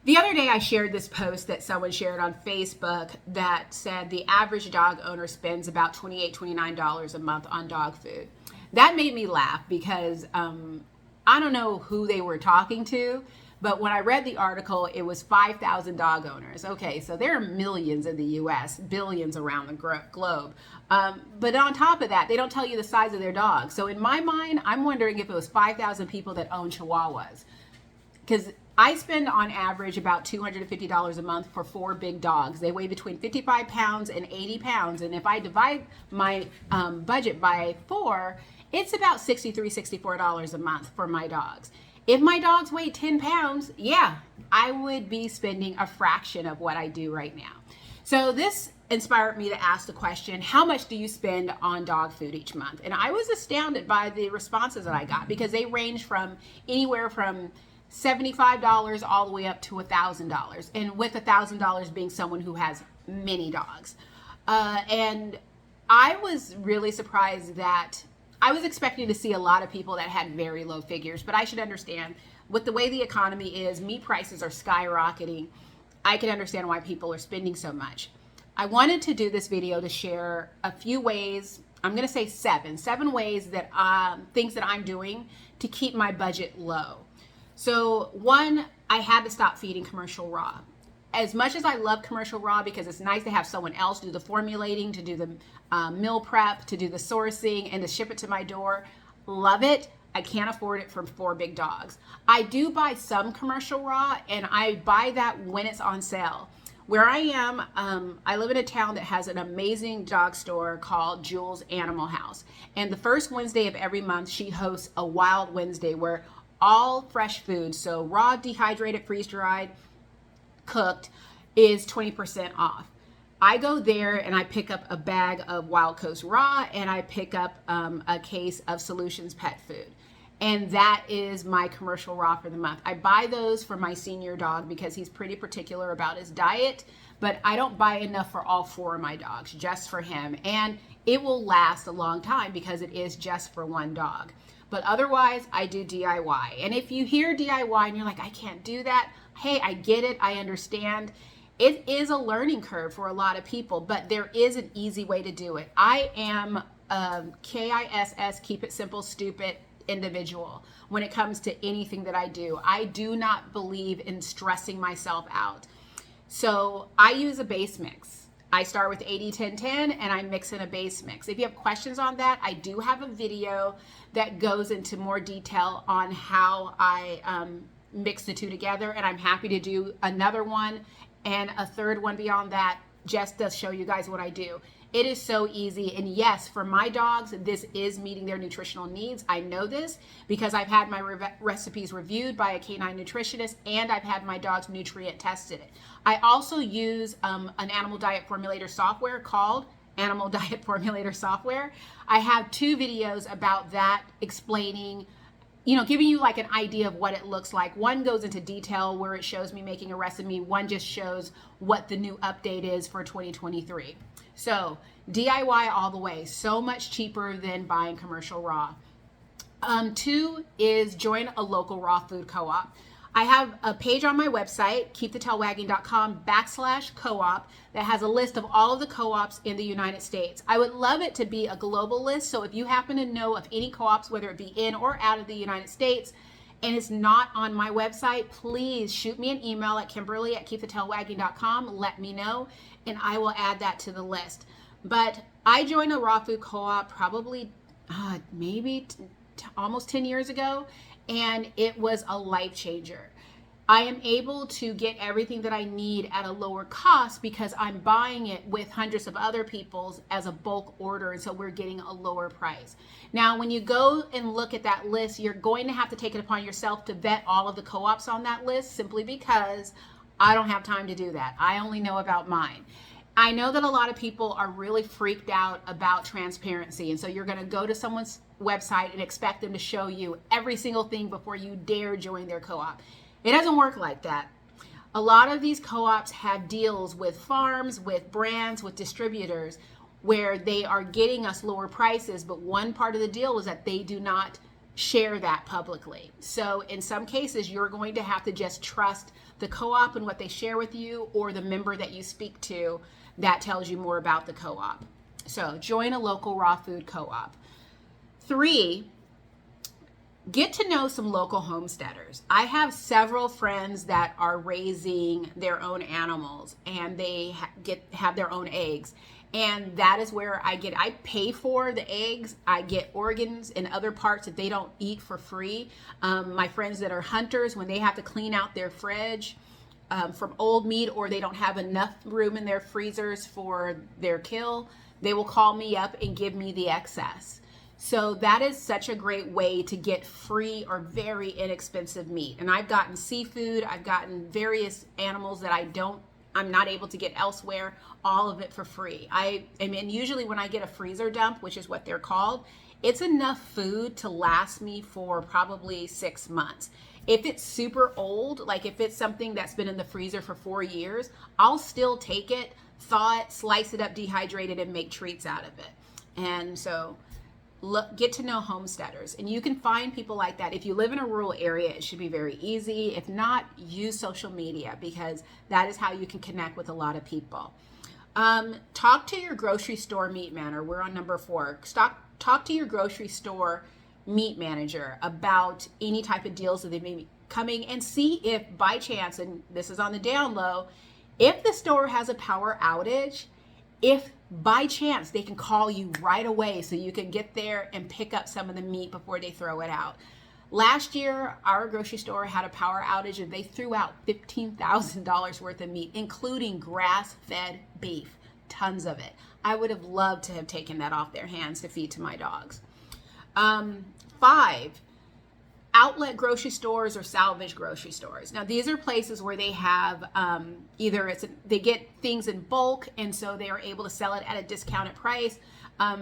The other day I shared this post that someone shared on Facebook that said the average dog owner spends about $28, $29 a month on dog food. That made me laugh because I don't know who they were talking to, but when I read the article, it was 5,000 dog owners. Okay, so there are millions in the US, billions around the globe. But on top of that, they don't tell you the size of their dog. So in my mind, I'm wondering if it was 5,000 people that own Chihuahuas. Because I spend on average about $250 a month for 4 big dogs. They weigh between 55 pounds and 80 pounds. And if I divide my budget by 4, it's about $63, $64 a month for my dogs. If my dogs weigh 10 pounds, yeah, I would be spending a fraction of what I do right now. So this inspired me to ask the question, how much do you spend on dog food each month? And I was astounded by the responses that I got because they range from anywhere from $75 all the way up to $1,000, and with $1,000 being someone who has many dogs. And I was really surprised that I was expecting to see a lot of people that had very low figures, but I should understand with the way the economy is, meat prices are skyrocketing. I can understand why people are spending so much. I wanted to do this video to share a few ways. I'm going to say seven ways that things that I'm doing to keep my budget low. So one, I had to stop feeding commercial raw. As much as I love commercial raw because it's nice to have someone else do the formulating, to do the meal prep, to do the sourcing, and to ship it to my door, love it. I can't afford it for 4 big dogs. I do buy some commercial raw, and I buy that when it's on sale. Where I am, I live in a town that has an amazing dog store called Jewel's Animal House. And the first Wednesday of every month, she hosts a Wild Wednesday where all fresh food, so raw, dehydrated, freeze-dried, cooked, is 20% off. I go there and I pick up a bag of Wild Coast Raw and I pick up a case of Solutions Pet Food. And that is my commercial raw for the month. I buy those for my senior dog because he's pretty particular about his diet, but I don't buy enough for all 4 of my dogs, just for him. And it will last a long time because it is just for one dog. But otherwise, I do DIY. And if you hear DIY and you're like, I can't do that, hey, I get it, I understand. It is a learning curve for a lot of people, but there is an easy way to do it. I am a KISS, keep it simple, stupid individual when it comes to anything that I do. I do not believe in stressing myself out. So I use a base mix. I start with 80-10-10 and I mix in a base mix. If you have questions on that, I do have a video that goes into more detail on how I mix the two together, and I'm happy to do another one and a third one beyond that just to show you guys what I do. It is so easy, and yes, for my dogs, this is meeting their nutritional needs. I know this because I've had my recipes reviewed by a canine nutritionist, and I've had my dogs nutrient tested. I also use an animal diet formulator software called Animal Diet Formulator Software. I have 2 videos about that explaining, giving you like an idea of what it looks like. One goes into detail where it shows me making a recipe. One just shows what the new update is for 2023. So DIY all the way, so much cheaper than buying commercial raw. 2 is join a local raw food co-op. I have a page on my website, keepthetailwagging.com/co-op, that has a list of all of the co-ops in the United States. I would love it to be a global list. So if you happen to know of any co-ops, whether it be in or out of the United States, and it's not on my website, please shoot me an email at Kimberly@keepthetailwagging.com. Let me know, and I will add that to the list. But I joined a raw food co-op probably maybe almost 10 years ago, and it was a life changer. I am able to get everything that I need at a lower cost because I'm buying it with hundreds of other people's as a bulk order, and so we're getting a lower price. Now, when you go and look at that list, you're going to have to take it upon yourself to vet all of the co-ops on that list, simply because I don't have time to do that. I only know about mine. I know that a lot of people are really freaked out about transparency, and so you're going to go to someone's website and expect them to show you every single thing before you dare join their co-op. It doesn't work like that. A lot of these co-ops have deals with farms, with brands, with distributors, where they are getting us lower prices, but one part of the deal is that they do not share that publicly. So in some cases, you're going to have to just trust the co-op and what they share with you, or the member that you speak to that tells you more about the co-op. So join a local raw food co-op. 3, get to know some local homesteaders. I have several friends that are raising their own animals, and they have their own eggs. And that is where I pay for the eggs. I get organs and other parts that they don't eat for free. My friends that are hunters, when they have to clean out their fridge from old meat, or they don't have enough room in their freezers for their kill, they will call me up and give me the excess. So that is such a great way to get free or very inexpensive meat. And I've gotten seafood, I've gotten various animals that I'm not able to get elsewhere, all of it for free. And usually when I get a freezer dump, which is what they're called, it's enough food to last me for probably 6 months. If it's super old, like if it's something that's been in the freezer for 4 years, I'll still take it, thaw it, slice it up, dehydrate it, and make treats out of it. And so get to know homesteaders, and you can find people like that. If you live in a rural area, it should be very easy. If not, use social media, because that is how you can connect with a lot of people. Talk to your grocery store meat manager. We're on number 4. Talk to your grocery store meat manager about any type of deals that they may be coming, and see if by chance, and this is on the down low, if the store has a power outage, if by chance they can call you right away so you can get there and pick up some of the meat before they throw it out. Last year, our grocery store had a power outage, and they threw out $15,000 worth of meat, including grass-fed beef, tons of it. I would have loved to have taken that off their hands to feed to my dogs. 5, outlet grocery stores or salvage grocery stores. Now, these are places where they have they get things in bulk, and so they are able to sell it at a discounted price.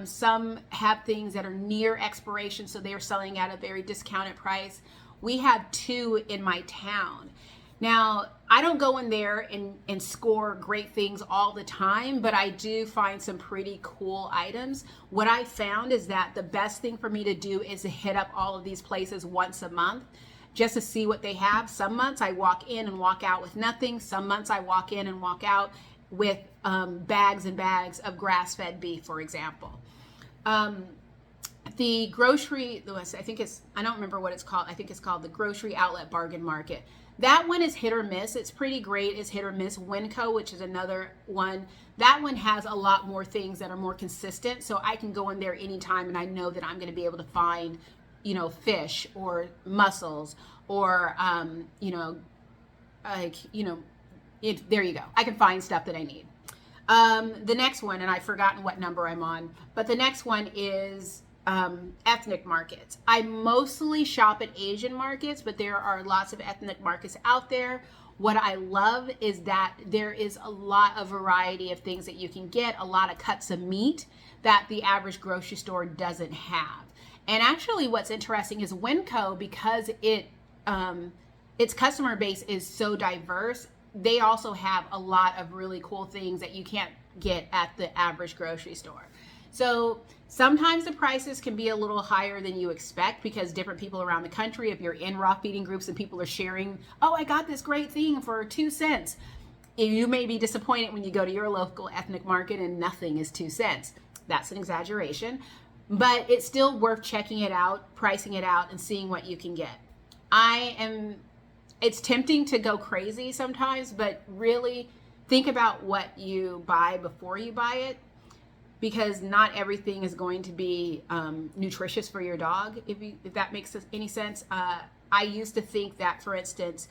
Some have things that are near expiration, so they are selling at a very discounted price. We have 2 in my town. Now, I don't go in there and score great things all the time, but I do find some pretty cool items. What I found is that the best thing for me to do is to hit up all of these places once a month just to see what they have. Some months I walk in and walk out with nothing. Some months I walk in and walk out with bags and bags of grass-fed beef, for example. The grocery, I don't remember what it's called. I think it's called the Grocery Outlet Bargain Market. That one is hit or miss. It's pretty great. It's hit or miss. Winco, which is another one, that one has a lot more things that are more consistent. So I can go in there anytime, and I know that I'm going to be able to find, fish or mussels or, there you go. I can find stuff that I need. The next one, and I've forgotten what number I'm on, but the next one is ethnic markets. I mostly shop at Asian markets, but there are lots of ethnic markets out there. What I love is that there is a lot of variety of things that you can get, a lot of cuts of meat that the average grocery store doesn't have. And actually what's interesting is Winco, because its customer base is so diverse, they also have a lot of really cool things that you can't get at the average grocery store. So sometimes the prices can be a little higher than you expect, because different people around the country, if you're in raw feeding groups and people are sharing, oh, I got this great thing for 2 cents. You may be disappointed when you go to your local ethnic market and nothing is 2 cents. That's an exaggeration, but it's still worth checking it out, pricing it out, and seeing what you can get. It's tempting to go crazy sometimes, but really think about what you buy before you buy it, because not everything is going to be nutritious for your dog, if that makes any sense. I used to think that, for instance,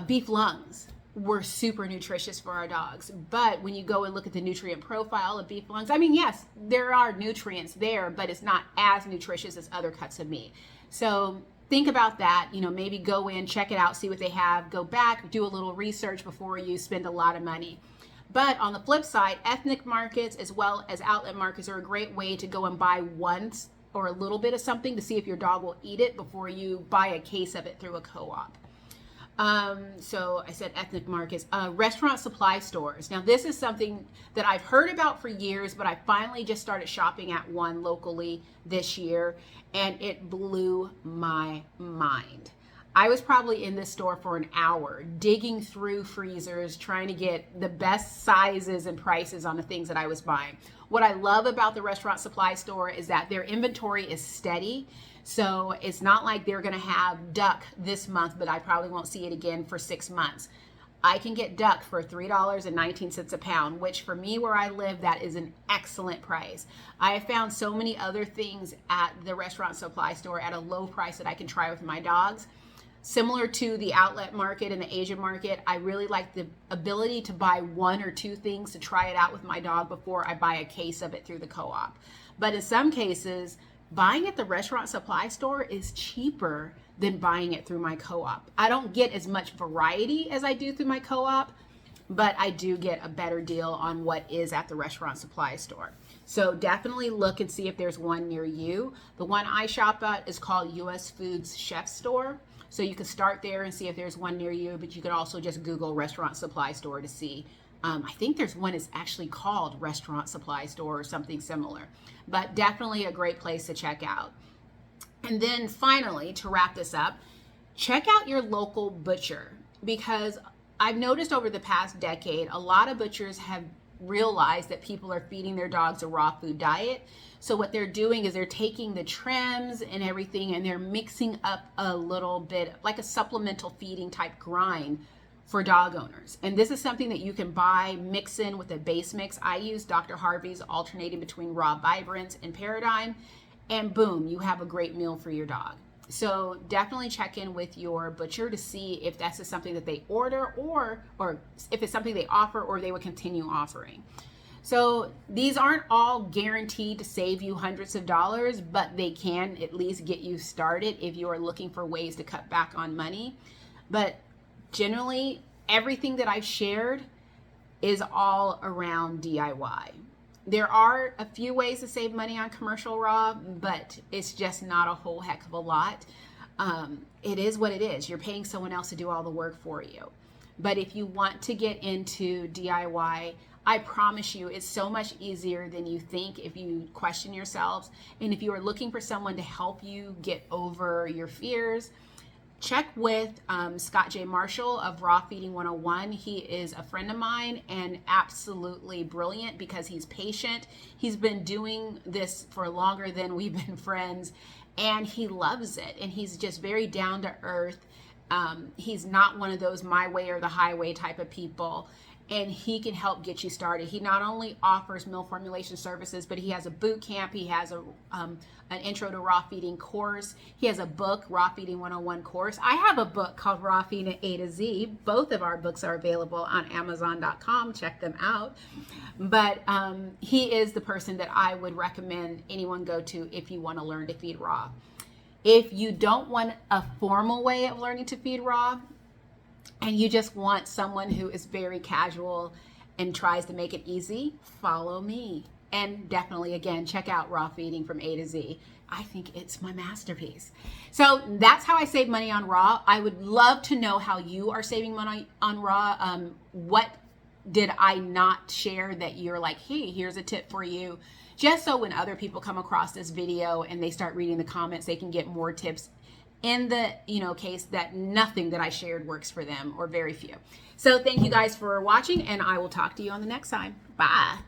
beef lungs were super nutritious for our dogs. But when you go and look at the nutrient profile of beef lungs, yes, there are nutrients there, but it's not as nutritious as other cuts of meat. So think about that. Maybe go in, check it out, see what they have, go back, do a little research before you spend a lot of money. But on the flip side, ethnic markets as well as outlet markets are a great way to go and buy once or a little bit of something to see if your dog will eat it before you buy a case of it through a co-op. So I said ethnic markets, restaurant supply stores. Now this is something that I've heard about for years, but I finally just started shopping at one locally this year, and it blew my mind. I was probably in this store for an hour digging through freezers, trying to get the best sizes and prices on the things that I was buying. What I love about the restaurant supply store is that their inventory is steady. So it's not like they're going to have duck this month, but I probably won't see it again for 6 months. I can get duck for $3.19 a pound, which for me where I live, that is an excellent price. I have found so many other things at the restaurant supply store at a low price that I can try with my dogs. Similar to the outlet market and the Asian market, I really like the ability to buy 1 or 2 things to try it out with my dog before I buy a case of it through the co-op. But in some cases, buying at the restaurant supply store is cheaper than buying it through my co-op. I don't get as much variety as I do through my co-op, but I do get a better deal on what is at the restaurant supply store. So definitely look and see if there's one near you. The one I shop at is called US Foods Chef Store. So you can start there and see if there's one near you, but you could also just Google restaurant supply store to see. I think there's one that's actually called restaurant supply store or something similar, but definitely a great place to check out. And then finally, to wrap this up, check out your local butcher, because I've noticed over the past decade, a lot of butchers have realized that people are feeding their dogs a raw food diet. So what they're doing is they're taking the trims and everything and they're mixing up a little bit like a supplemental feeding type grind for dog owners. And this is something that you can buy, mix in with a base mix. I use Dr. Harvey's alternating between Raw Vibrance and Paradigm, and boom, you have a great meal for your dog. So definitely check in with your butcher to see if that's something that they order or if it's something they offer or they would continue offering. So these aren't all guaranteed to save you hundreds of dollars, but they can at least get you started if you are looking for ways to cut back on money. But generally, everything that I've shared is all around DIY. There are a few ways to save money on commercial raw, but it's just not a whole heck of a lot. It is what it is. You're paying someone else to do all the work for you. But if you want to get into DIY, I promise you it's so much easier than you think if you question yourselves. And if you are looking for someone to help you get over your fears, check with Scott J. Marshall of Raw Feeding 101. He is a friend of mine and absolutely brilliant because he's patient. He's been doing this for longer than we've been friends, and he loves it. And he's just very down to earth. He's not one of those my way or the highway type of people, and he can help get you started. He not only offers meal formulation services, but he has a boot camp. He has an intro to raw feeding course. He has a book, Raw Feeding 101 course. I have a book called Raw Feeding A to Z. Both of our books are available on Amazon.com. Check them out. But he is the person that I would recommend anyone go to if you want to learn to feed raw. If you don't want a formal way of learning to feed raw, and you just want someone who is very casual and tries to make it easy, follow me. And definitely, again, check out Raw Feeding from A to Z. I think it's my masterpiece. So that's how I save money on raw. I would love to know how you are saving money on raw. What did I not share that you're like, hey, here's a tip for you? Just so when other people come across this video and they start reading the comments, they can get more tips in the case that nothing that I shared works for them or very few. So thank you guys for watching, and I will talk to you on the next time. Bye.